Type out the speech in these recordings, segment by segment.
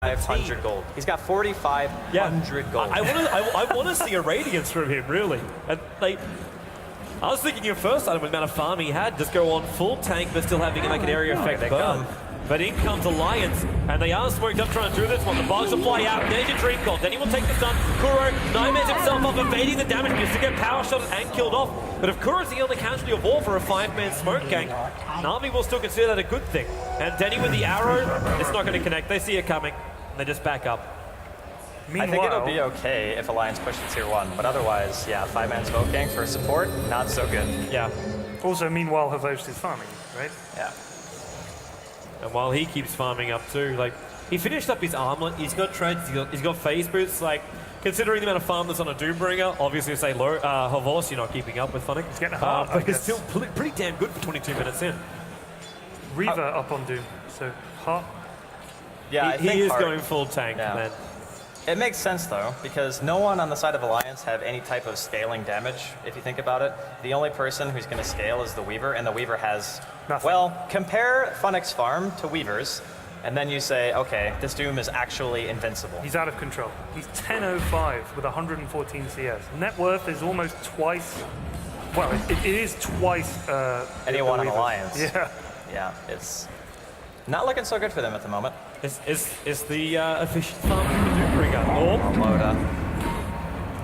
500 gold. He's got 4,500 gold. I want to see a Radiance from him, really. And like, I was thinking your first item with the amount of farm he had, just go on full tank, but still having like an area effect burn. But in comes Alliance, and they are smoked up trying to do this one. The bugs will fly out. There's your Dream Call. Then he will take the stun. Kuro nightmares himself up, evading the damage, gets to get power shot and killed off. But if Kuro's the only casualty of all for a 5-man smoke gang, Navi will still consider that a good thing. And Denny with the arrow, it's not going to connect. They see it coming, and they just back up. I think it'll be okay if Alliance pushes tier 1, but otherwise, yeah, 5-man smoke gang for support, not so good. Yeah. Also, meanwhile, Havost is farming, right? Yeah. And while he keeps farming up too, like, he finished up his armlet, he's got treads, he's got phase boots, like, considering the amount of farm that's on a Doombringer, obviously say Havos, you're not keeping up with Funnick. It's getting hard, but it's still pretty damn good for 22 minutes in. Reaver up on Doom, so hot. Yeah, he is going full tank, man. It makes sense, though, because no one on the side of Alliance have any type of scaling damage, if you think about it. The only person who's going to scale is the Weaver, and the Weaver has... nothing. Well, compare Funnick's farm to Weaver's, and then you say, okay, this Doom is actually invincible. He's out of control. He's 10.05 with 114 CS. Net worth is almost twice... Well, it is twice... anyone on Alliance. Yeah. Yeah, it's not looking so good for them at the moment. Is the efficient farm to Doombringer? Loda.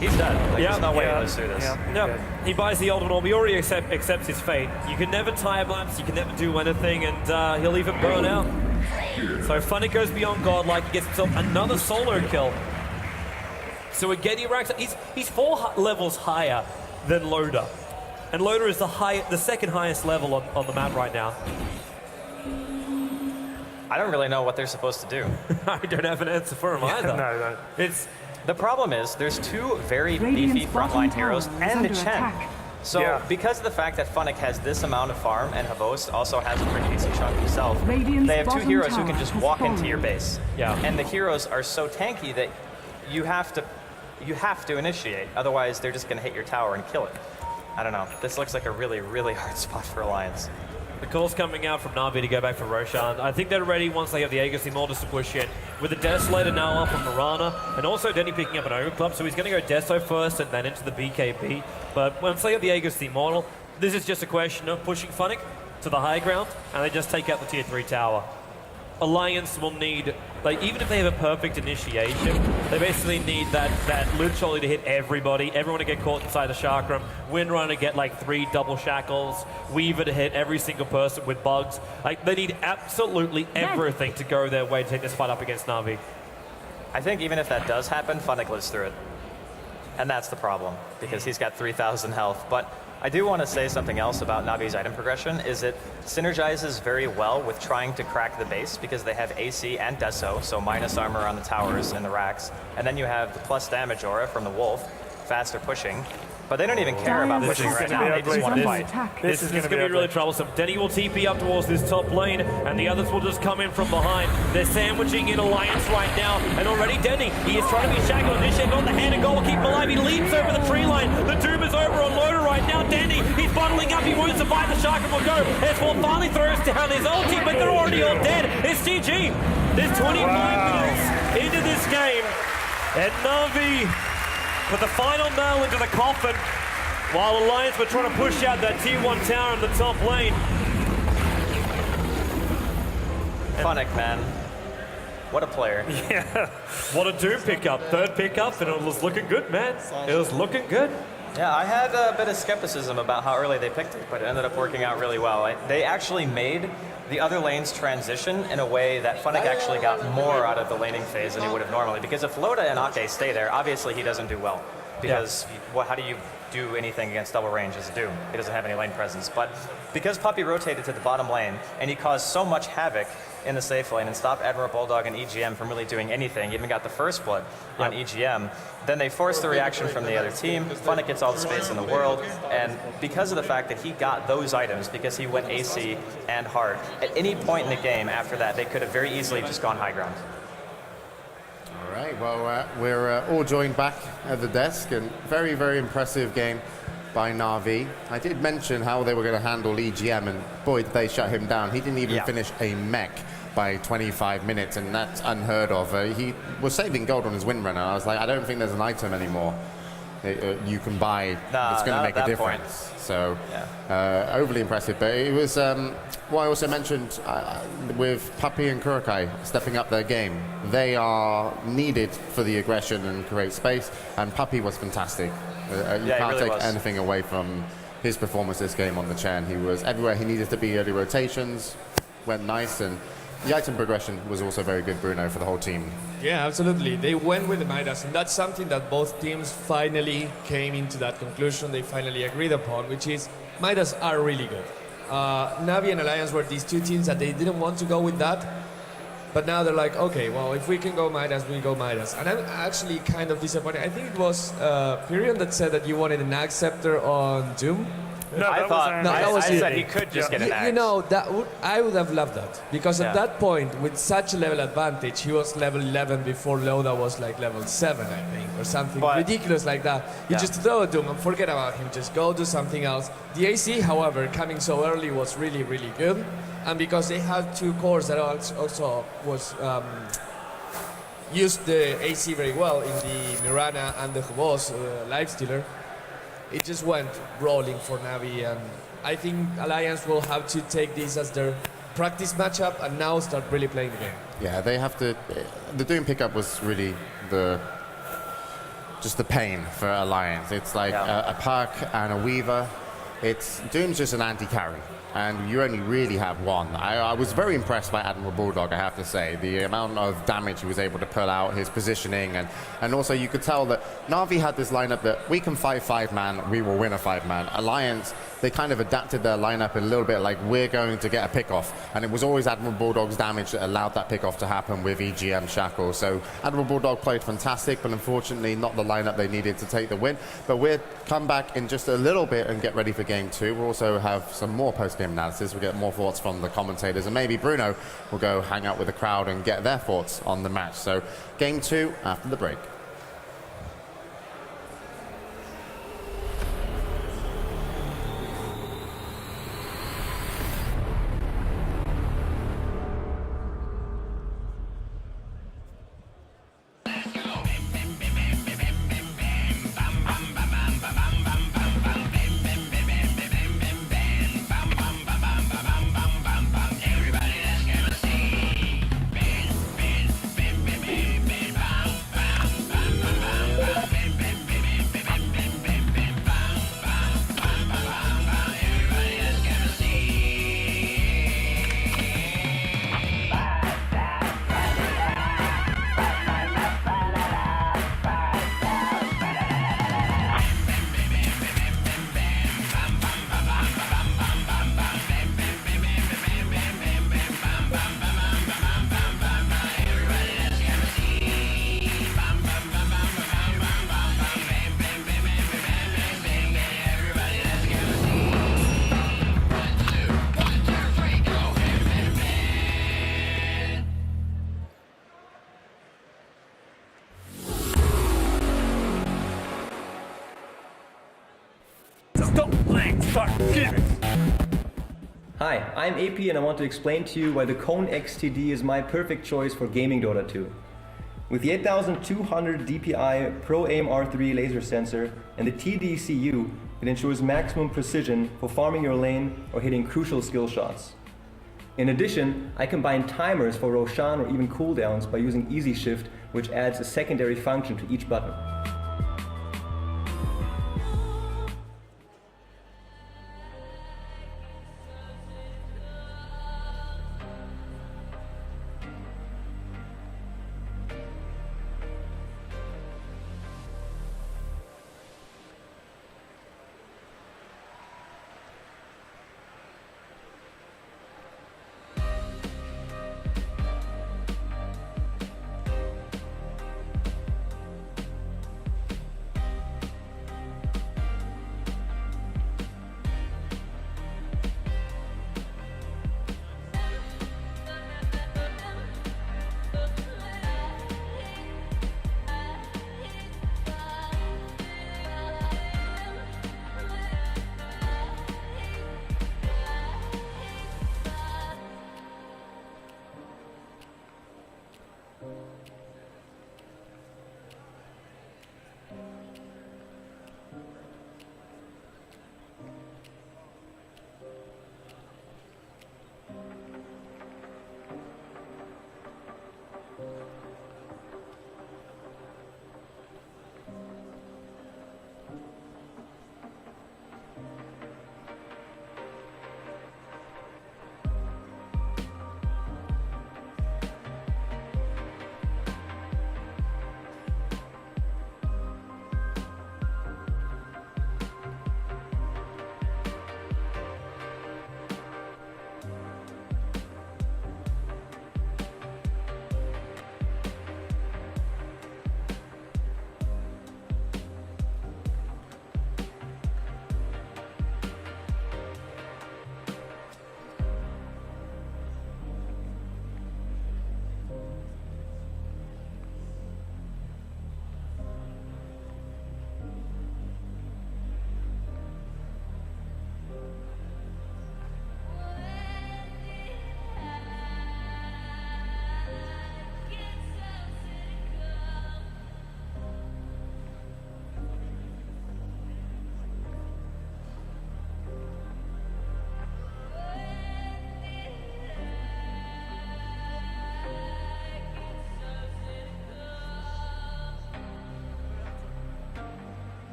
He's dead. Like, there's no way he'll do this. Yeah. He buys the Ultimate Orb. He already accepts his fate. You can never time lapse. You can never do anything, and he'll even burn out. So Funnick goes beyond Godlike. He gets himself another solo kill. So again, he racks up. He's 4 levels higher than Loda, and Loda is the second highest level on the map right now. I don't really know what they're supposed to do. I don't have an answer for him either. No. The problem is there's 2 very beefy frontline heroes and Chen. So because of the fact that Funnick has this amount of farm and Havost also has a pretty decent chunk himself, they have 2 heroes who can just walk into your base. Yeah. And the heroes are so tanky that you have to initiate. Otherwise, they're just going to hit your tower and kill it. I don't know. This looks like a really, really hard spot for Alliance. The call's coming out from Navi to go back for Roshan. I think they're ready once they have the Aegis Immortus to push in. With the Desolator now up from Mirana, and also Denny picking up an Ogre Club, so he's going to go Deso first and then into the BKB. But once they have the Aegis Immortal, this is just a question of pushing Funnick to the high ground, and they just take out the tier 3 tower. Alliance will need, like, even if they have a perfect initiation, they basically need that loot trolley to hit everybody, everyone to get caught inside the chakram, Windrunner to get like 3 double shackles, Weaver to hit every single person with bugs. Like, they need absolutely everything to go their way to take this fight up against Navi. I think even if that does happen, Funnick lives through it. And that's the problem, because he's got 3,000 health. But I do want to say something else about Navi's item progression, is it synergizes very well with trying to crack the base, because they have AC and Deso, so minus armor on the towers and the racks. And then you have the plus damage aura from the Wolf, faster pushing. But they don't even care about pushing right now, they just want to fight. This is going to be really troublesome. Denny will TP up towards this top lane, and the others will just come in from behind. They're sandwiching in Alliance right now, and already Denny, he is trying to be shackled. Initiate on the hand and goal will keep him alive. He leaps over the tree line. The Doom is over on Loda right now. Denny, he's bundling up. He won't survive. The Shark will go. S4 finally throws down his ulti, but they're already all dead. It's GG. There's 25 minutes into this game, and Navi put the final nail into the coffin, while Alliance were trying to push out that tier 1 tower in the top lane. Funnick, man. What a player. Yeah. What a Doom pickup. 3rd pickup, and it was looking good, man. It was looking good. Yeah, I had a bit of skepticism about how early they picked it, but it ended up working out really well. They actually made the other lanes transition in a way that Funnick actually got more out of the laning phase than he would have normally. Because if Loda and Ake stay there, obviously he doesn't do well. Because how do you do anything against double range as a Doom? He doesn't have any lane presence. But because Puppey rotated to the bottom lane, and he caused so much havoc in the safe lane and stopped Admiral Bulldog and EGM from really doing anything, even got the first blood on EGM, then they forced the reaction from the other team. Funnick gets all the space in the world, and because of the fact that he got those items, because he went AC and hard, at any point in the game after that, they could have very easily just gone high ground. All right, well, we're all joined back at the desk, and very, very impressive game by Navi. I did mention how they were going to handle EGM, and boy, did they shut him down. He didn't even finish a mech by 25 minutes, and that's unheard of. He was saving gold on his windrunner. I was like, I don't think there's an item anymore you can buy that's going to make a difference. So overly impressive. But it was what I also mentioned with Puppy and Kurokai stepping up their game. They are needed for the aggression and create space, and Puppy was fantastic. You can't really take anything away from his performance this game on the Chen. He was everywhere he needed to be. Early rotations went nice, and the item progression was also very good, Bruno, for the whole team. Yeah, absolutely. They went with the Midas, and that's something that both teams finally came into that conclusion. They finally agreed upon, which is Midas are really good. Navi and Alliance were these two teams that they didn't want to go with that, but now they're like, okay, well, if we can go Midas, we go Midas. And I'm actually kind of disappointed. I think it was Pyrion that said that you wanted an Axe Scepter on Doom. No, I thought that was I it. said he could just get an axe. You know, I would have loved that, because at that point, with such a level advantage, he was level 11 before Loda was like level 7, I think, or something ridiculous like that. You just throw a Doom and forget about him, just go do something else. The AC, however, coming so early was really, really good, and because they had two cores that also was used the AC very well in the Mirana and the Hubos Lifestealer, it just went rolling for Navi, and I think Alliance will have to take this as their practice matchup and now start really playing the game. Yeah, they have to. The Doom pickup was really just the pain for Alliance. It's like a Puck and a Weaver. Doom's just an anti-carry, and you only really have one. I was very impressed by Admiral Bulldog, I have to say. The amount of damage he was able to pull out, his positioning, and also you could tell that Navi had this lineup that we can fight 5-man, we will win a 5-man. Alliance, they kind of adapted their lineup a little bit like we're going to get a pick-off, and it was always Admiral Bulldog's damage that allowed that pick-off to happen with EGM Shackle. So Admiral Bulldog played fantastic, but unfortunately not the lineup they needed to take the win. But we'll come back in just a little bit and get ready for Game 2. We'll also have some more post-game analysis. We'll get more thoughts from the commentators, and maybe Bruno will go hang out with the crowd and get their thoughts on the match. So Game 2 after the break. Hi, I'm AP and I want to explain to you why the Kone XTD is my perfect choice for gaming Dota 2. With the 8200 DPI Pro Aim R3 laser sensor and the TDCU, it ensures maximum precision for farming your lane or hitting crucial skill shots. In addition, I combine timers for Roshan or even cooldowns by using Easy Shift, which adds a secondary function to each button.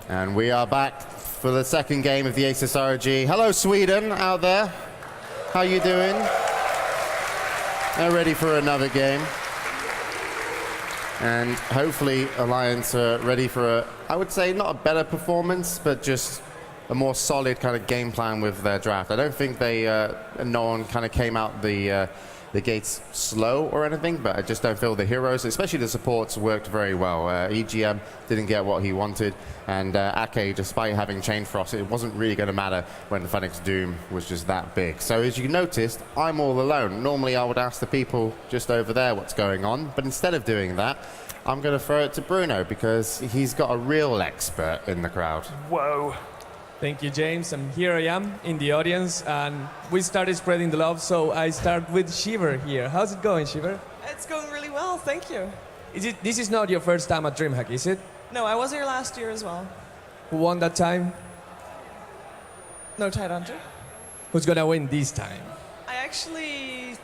And we are back for the second game of the ASUS ROG. Hello, Sweden out there. How you doing? They're ready for another game. And hopefully Alliance are ready for I would say not a better performance, but just a more solid kind of game plan with their draft. I don't think no one kind of came out the gates slow or anything, but I just don't feel the heroes, especially the supports, worked very well. EGM didn't get what he wanted, and Ake, despite having Chain Frost, it wasn't really going to matter when Phoenix Doom was just that big. So as you noticed, I'm all alone. Normally I would ask the people just over there what's going on, but instead of doing that, I'm going to throw it to Bruno because he's got a real expert in the crowd. Whoa. Thank you, James. And here I am in the audience, and we started spreading the love, so I start with Shiver here. How's it going, Shiver? It's going really well, thank you. This is not your first time at DreamHack, is it? No, I was here last year as well. Who won that time? No Tidehunter. Who's gonna win this time? I actually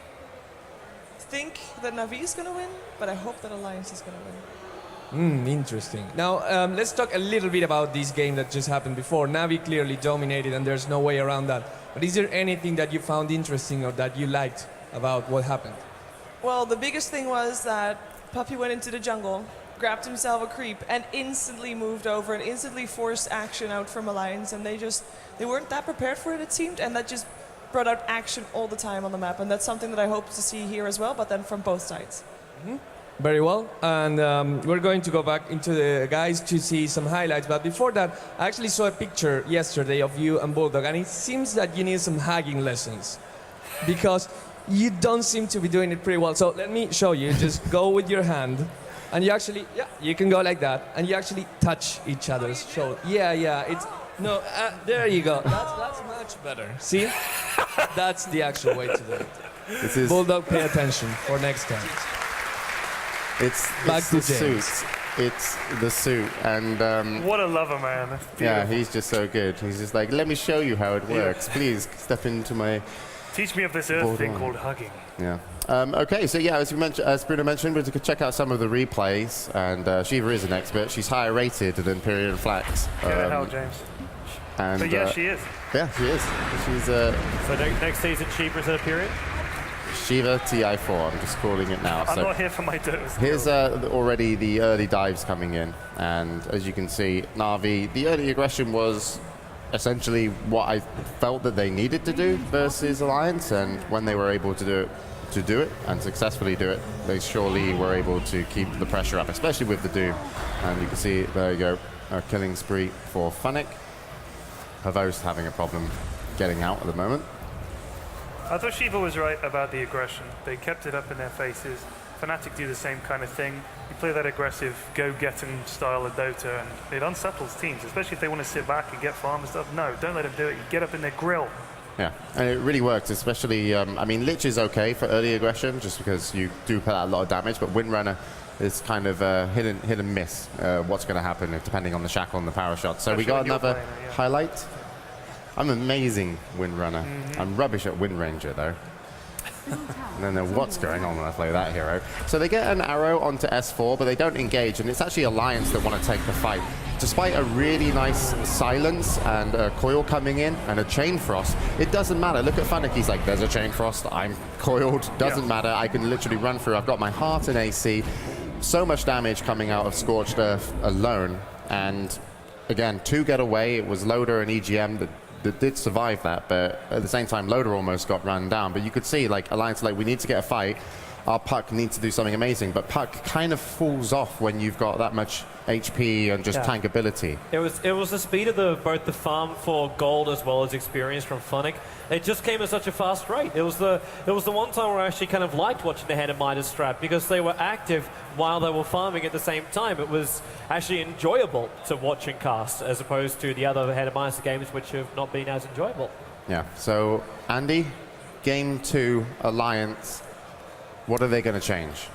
think that Navi is going to win, but I hope that Alliance is going to win. Interesting. Now, let's talk a little bit about this game that just happened before. Navi clearly dominated, and there's no way around that. But is there anything that you found interesting or that you liked about what happened? Well, the biggest thing was that Puppy went into the jungle, grabbed himself a creep, and instantly moved over and instantly forced action out from Alliance, and they weren't that prepared for it, it seemed, and that just brought out action all the time on the map, and that's something that I hope to see here as well, but then from both sides. Very well, and we're going to go back into the guys to see some highlights, but before that, I actually saw a picture yesterday of you and Bulldog, and it seems that you need some hugging lessons, because you don't seem to be doing it pretty well. So let me show you. Just go with your hand, and you actually, you can go like that, and you actually touch each other's shoulder. It's, no, there you go. That's much better. See? That's the actual way to do it. This is Bulldog, pay attention for next time. It's Back to the suit. James. It's the suit, and What a lover, man. yeah, Beautiful. he's just so good. He's just like, let me show you how it works. Please step into my. Teach me of this earth Hold thing on. called hugging. Yeah. Okay, so yeah, as Bruno mentioned, we're to check out some of the replays, and Shiva is an expert. She's higher rated than Imperial and Flax. Get the hell, James. And But yeah, she is. yeah, she is. She's So next season, Shiva is in a period? Shiva TI4. I'm just calling it now. I'm So not here for my dose. here's already the early dives coming in, and as you can see, Navi, the early aggression was essentially what I felt that they needed to do versus Alliance, and when they were able to do it and successfully do it, they surely were able to keep the pressure up, especially with the Doom. And you can see, there you go, a killing spree for Funnick. Pavo's having a problem getting out at the moment. I thought Shiva was right about the aggression. They kept it up in their faces. Fnatic do the same kind of thing. You play that aggressive, go-get-em style of Dota, and it unsettles teams, especially if they want to sit back and get farm and stuff. No, don't let them do it. You get up in their grill. Yeah, and it really works, especially, I mean, Lich is okay for early aggression, just because you do put out a lot of damage, but Windrunner is kind of hit and miss what's going to happen depending on the shackle and the power shot. So we got Especially when you're another playing it, yeah. highlight. I'm amazing Windrunner. I'm rubbish at Wind Ranger, though. I don't know what's going on when I play that hero. So they get an arrow onto S4, but they don't engage, and it's actually Alliance that want to take the fight. Despite a really nice silence and a coil coming in and a chain frost, it doesn't matter. Look at Funnick, he's like, there's a chain frost, I'm coiled, doesn't matter, I can literally run through. I've got my heart in AC, so much damage coming out of Scorched Earth alone, and again, 2 get away. It was Loader and EGM that did survive that, but at the same time, Loader almost got run down. But you could see, like, Alliance, like, we need to get a fight. Our Puck needs to do something amazing, but Puck kind of falls off when you've got that much HP and just tankability. It was the speed of both the farm for gold as well as experience from Funnick. It just came at such a fast rate. It was the one time where I actually kind of liked watching the Hand of Midas strat because they were active while they were farming at the same time. It was actually enjoyable to watch and cast as opposed to the other Hand of Midas games which have not been as enjoyable. Yeah, so Andy, Game 2, Alliance, what are they going to change?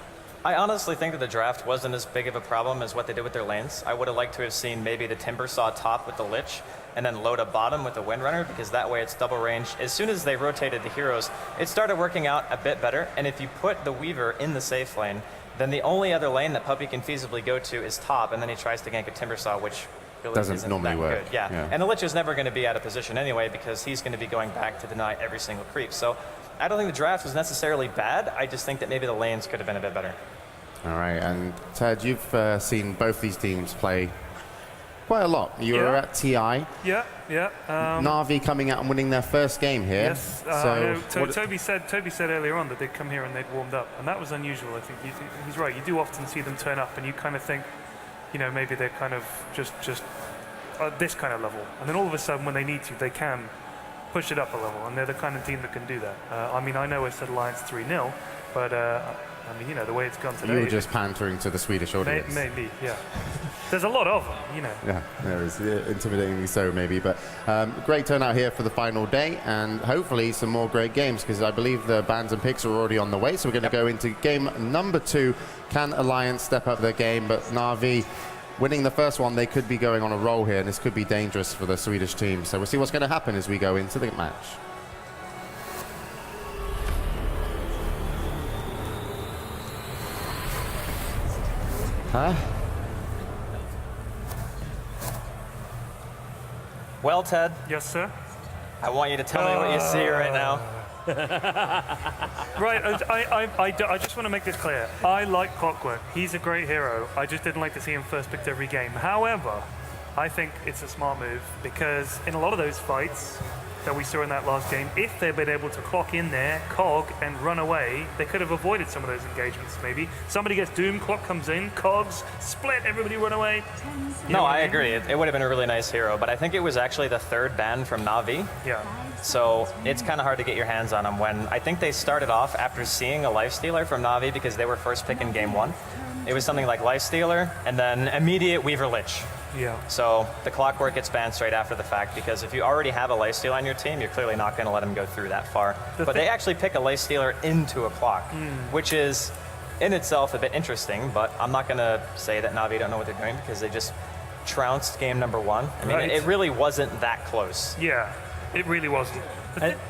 I honestly think that the draft wasn't as big of a problem as what they did with their lanes. I would have liked to have seen maybe the Timbersaw top with the Lich and then Loda bottom with the Windrunner, because that way it's double range. As soon as they rotated the heroes, it started working out a bit better, and if you put the Weaver in the safe lane, then the only other lane that Puppy can feasibly go to is top, and then he tries to gank a Timbersaw, which ability Doesn't isn't normally that work. good. Yeah. And the Lich is never going to be out of position anyway because he's going to be going back to deny every single creep. So I don't think the draft was necessarily bad. I just think that maybe the lanes could have been a bit better. All right, and Ted, you've seen both these teams play quite a lot. You were at TI. Yeah. Navi coming out and winning their first game here. Yes, Toby said earlier on that they'd come here and they'd warmed up, and that was unusual. I think he's right. You do often see them turn up, and you kind of think, you know, maybe they're kind of just at this kind of level, and then all of a sudden, when they need to, they can push it up a level, and they're the kind of team that can do that. I mean, I know I said Alliance 3-0, but I mean, you know, the way it's gone today. You were just pandering to the Swedish audience. Maybe, yeah. There's a lot of them, you know. Yeah, there is, intimidatingly so maybe. But great turnout here for the final day, and hopefully some more great games, because I believe the bans and picks are already on the way. So we're going to go into game number 2. Can Alliance step up their game? But Navi winning the first one, they could be going on a roll here, and this could be dangerous for the Swedish team. So we'll see what's going to happen as we go into the match. Huh? Well, Ted, Yes, sir. I want you to tell me what you see right now. Right, I just want to make this clear. I like Clockwork. He's a great hero. I just didn't like to see him first picked every game. However, I think it's a smart move because in a lot of those fights that we saw in that last game, if they'd been able to clock in there, cog, and run away, they could have avoided some of those engagements maybe. Somebody gets Doom, clock comes in, cogs, split, everybody run away. No, I agree. It would have been a really nice hero, but I think it was actually the 3rd ban from Navi. Yeah. So it's kind of hard to get your hands on him when I think they started off after seeing a Lifestealer from Navi because they were first pick in game 1. It was something like Lifestealer and then immediate Weaver Lich. Yeah. So the Clockwork gets banned straight after the fact because if you already have a Lifestealer on your team, you're clearly not going to let him go through that far. But they actually pick a Lifestealer into a Clock, which is in itself a bit interesting, but I'm not going to say that Navi don't know what they're doing because they just trounced game number 1. I mean, it really wasn't that close. Yeah, it really wasn't.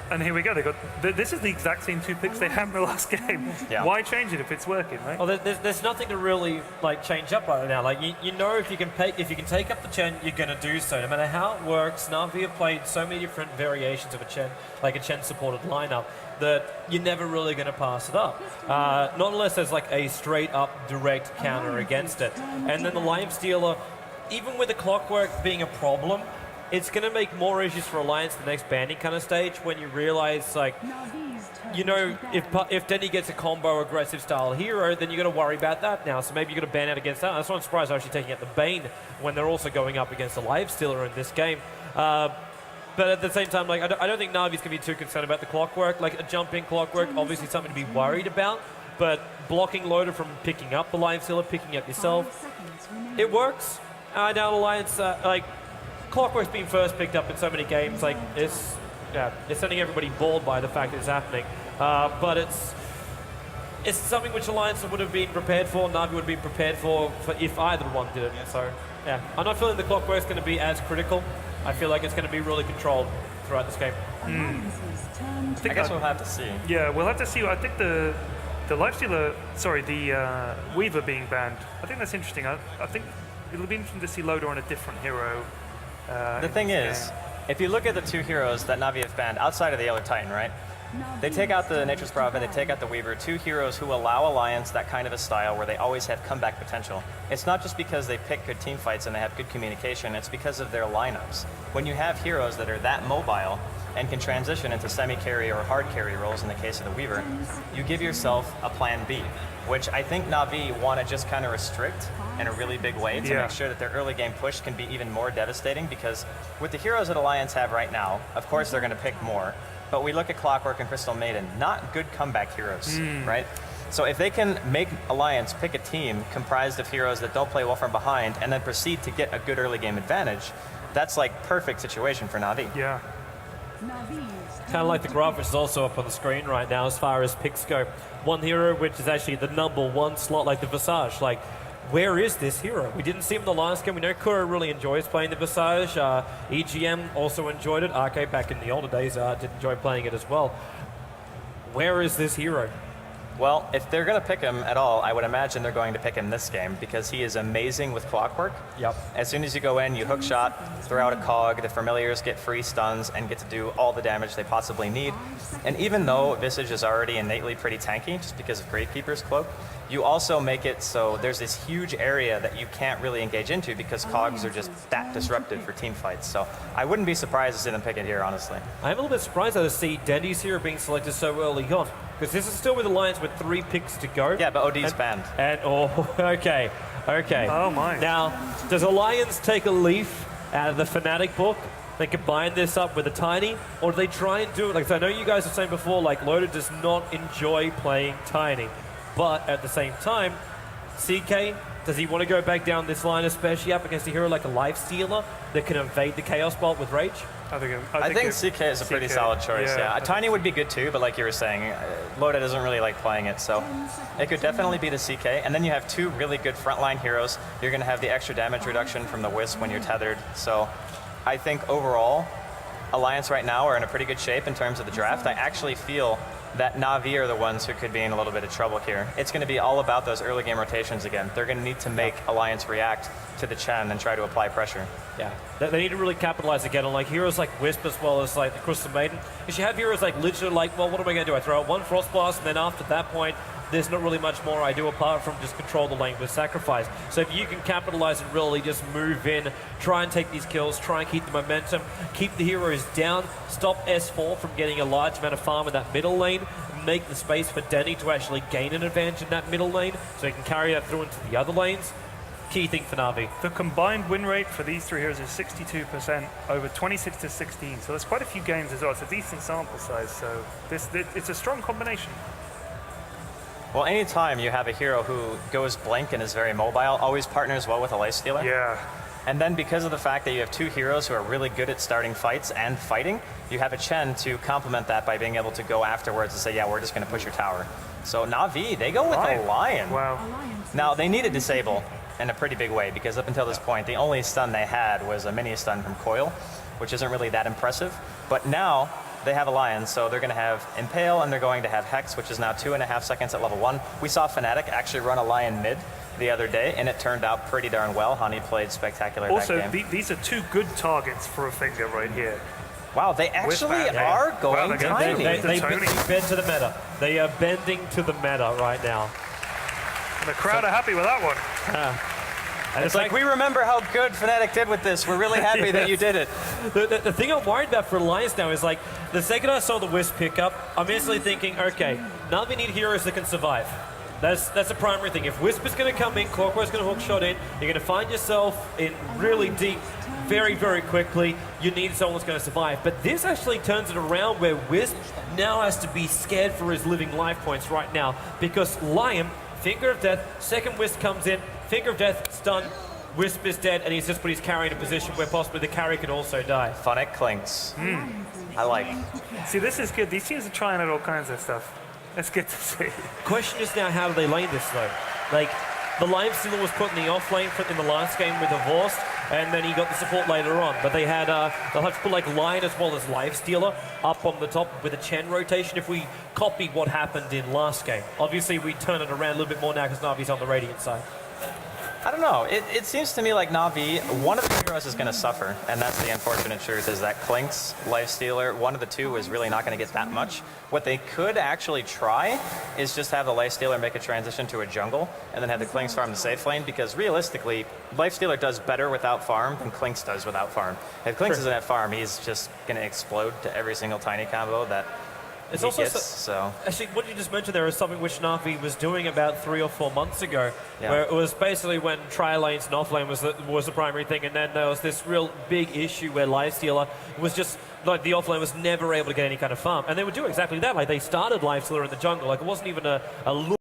And here we go. They got this is the exact same 2 picks they had in the last game. Yeah. Why change it if it's working, right? Well, there's nothing to really like change up right now. Like you know, if you can take up the Chen, you're going to do so. No matter how it works, Navi have played so many different variations of a Chen, like a Chen supported lineup, that you're never really going to pass it up. Not unless there's like a straight up direct counter against it. And then the Lifestealer, even with the Clockwork being a problem, it's going to make more issues for Alliance the next banning kind of stage when you realize, like, you know, if Denny gets a combo aggressive style hero, then you got to worry about that now. So maybe you got to ban out against that. That's why I'm surprised they're actually taking out the Bane when they're also going up against the Lifestealer in this game. But at the same time, like, I don't think Navi's going to be too concerned about the Clockwork. Like, a jump-in Clockwork, obviously something to be worried about. But blocking Loader from picking up the Lifestealer, picking up yourself, it works. Now Alliance, like, Clockwork's been first picked up in so many games, like it's sending everybody bored by the fact that it's happening. But it's something which Alliance would have been prepared for, Navi would have been prepared for if either one did it. So yeah, I'm not feeling the Clockwork's going to be as critical. I feel like it's going to be really controlled throughout this game. I guess we'll have to see. Yeah, we'll have to see. I think the Lifestealer, sorry, the Weaver being banned. I think that's interesting. I think it'll be interesting to see Loader on a different hero. The thing is, if you look at the 2 heroes that Navi have banned outside of the Yellow Titan, right? They take out the Nature's Prophet, they take out the Weaver, 2 heroes who allow Alliance that kind of a style where they always have comeback potential. It's not just because they pick good team fights and they have good communication, it's because of their lineups. When you have heroes that are that mobile and can transition into semi-carry or hard carry roles in the case of the Weaver, you give yourself a plan B, which I think Navi want to just kind of restrict in a really big way to make sure that their early game push can be even more devastating, because with the heroes that Alliance have right now, of course they're going to pick more, but we look at Clockwork and Crystal Maiden, not good comeback heroes, right? So if they can make Alliance pick a team comprised of heroes that don't play well from behind and then proceed to get a good early game advantage, that's like perfect situation for Navi. Yeah. Kind of like the graph, which is also up on the screen right now as far as picks go. One hero which is actually the number 1 slot, like the Visage. Like, where is this hero? We didn't see him in the last game. We know Kura really enjoys playing the Visage. EGM also enjoyed it. Arcade back in the older days did enjoy playing it as well. Where is this hero? Well, if they're going to pick him at all, I would imagine they're going to pick him this game because he is amazing with clockwork. Yep. As soon as you go in, you hook shot, throw out a cog, the familiars get free stuns and get to do all the damage they possibly need. And even though Visage is already innately pretty tanky, just because of Gravekeeper's Cloak, you also make it so there's this huge area that you can't really engage into because cogs are just that disruptive for team fights. So I wouldn't be surprised to see them pick it here, honestly. I'm a little bit surprised though to see Dendy's hero being selected so early on, because this is still with Alliance with 3 picks to go. Yeah, but OD's banned. And okay. Oh my. Now, does Alliance take a leaf out of the Fnatic book? They combine this up with a Tiny, or do they try and do it? Like, I know you guys were saying before, like, Loaded does not enjoy playing Tiny. But at the same time, CK, does he want to go back down this line, especially up against a hero like a Lifestealer that can evade the Chaos Bolt with Rage? I think CK is a pretty solid choice, yeah. Tiny would be good too, but like you were saying, Loda doesn't really like playing it, so it could definitely be the CK. And then you have 2 really good frontline heroes. You're going to have the extra damage reduction from the Wisp when you're tethered. So I think overall, Alliance right now are in a pretty good shape in terms of the draft. I actually feel that Navi are the ones who could be in a little bit of trouble here. It's going to be all about those early game rotations again. They're going to need to make Alliance react to the Chen and try to apply pressure. Yeah, they need to really capitalize again on like heroes like Wisp as well as like the Crystal Maiden. Because you have heroes like literally like, well, what am I going to do? I throw out 1 Frost Blast, and then after that point, there's not really much more I do apart from just control the lane with Sacrifice. So if you can capitalize and really just move in, try and take these kills, try and keep the momentum, keep the heroes down, stop S4 from getting a large amount of farm in that middle lane, make the space for Denny to actually gain an advantage in that middle lane so he can carry that through into the other lanes. Key thing for Navi. The combined win rate for these 3 heroes is 62% over 26 to 16. So there's quite a few games as well. It's a decent sample size. So it's a strong combination. Well, anytime you have a hero who goes blank and is very mobile, always partners well with a Lifestealer. Yeah. And then because of the fact that you have 2 heroes who are really good at starting fights and fighting, you have a Chen to complement that by being able to go afterwards and say, yeah, we're just going to push your tower. So Navi, they go with a Lion. Wow. Now, they need a disable in a pretty big way because up until this point, the only stun they had was a mini stun from Coil, which isn't really that impressive. But now they have a Lion, so they're going to have Impale and they're going to have Hex, which is now 2.5 seconds at level 1. We saw Fnatic actually run a Lion mid the other day, and it turned out pretty darn well. Honey played spectacular also, that game. these are 2 good targets for a finger right here. Wow, they actually are going Tiny. They bend to the meta. They are bending to the meta right now. And the crowd are happy with that one. And it's like, we remember how good Fnatic did with this. We're really happy that you did it. The thing I'm worried about for Alliance now is like, the second I saw the Wisp pick up, I'm instantly thinking, okay, now we need heroes that can survive. That's a primary thing. If Wisp is going to come in, Clockwork's going to hook shot in, you're going to find yourself in really deep very, very quickly. You need someone that's going to survive. But this actually turns it around where Wisp now has to be scared for his living life points right now because Lion, Finger of Death, second Wisp comes in, Finger of Death, stun, Wisp is dead, and he's just put his carry in a position where possibly the carry could also die. Funnick clinks. I like. See, this is good. These teams are trying out all kinds of stuff. It's good to see. Question is now, how do they lane this though? Like, the Lifestealer was put in the off lane in the last game with Divorced, and then he got the support later on. But they had, they'll have to put like Lion as well as Lifestealer up on the top with a Chen rotation if we copy what happened in last game. Obviously, we turn it around a little bit more now because Navi's on the Radiant side. I don't know. It seems to me like Navi, one of the heroes is going to suffer, and that's the unfortunate truth, is that Klink's Lifestealer, one of the 2 is really not going to get that much. What they could actually try is just have the Lifestealer make a transition to a jungle, and then have the Klinks farm the safe lane, because realistically, Lifestealer does better without farm than Klinks does without farm. If Klinks isn't at farm, he's just going to explode to every single tiny combo that It's he also gets, so. Actually, what you just mentioned there is something which Navi was doing about 3 or 4 months ago, Yeah. where it was basically when trial lanes and off lane was the primary thing, and then there was this real big issue where Lifestealer was just like the off lane was never able to get any kind of farm, and they would do exactly that. Like they started Lifestealer in the jungle, like it wasn't even a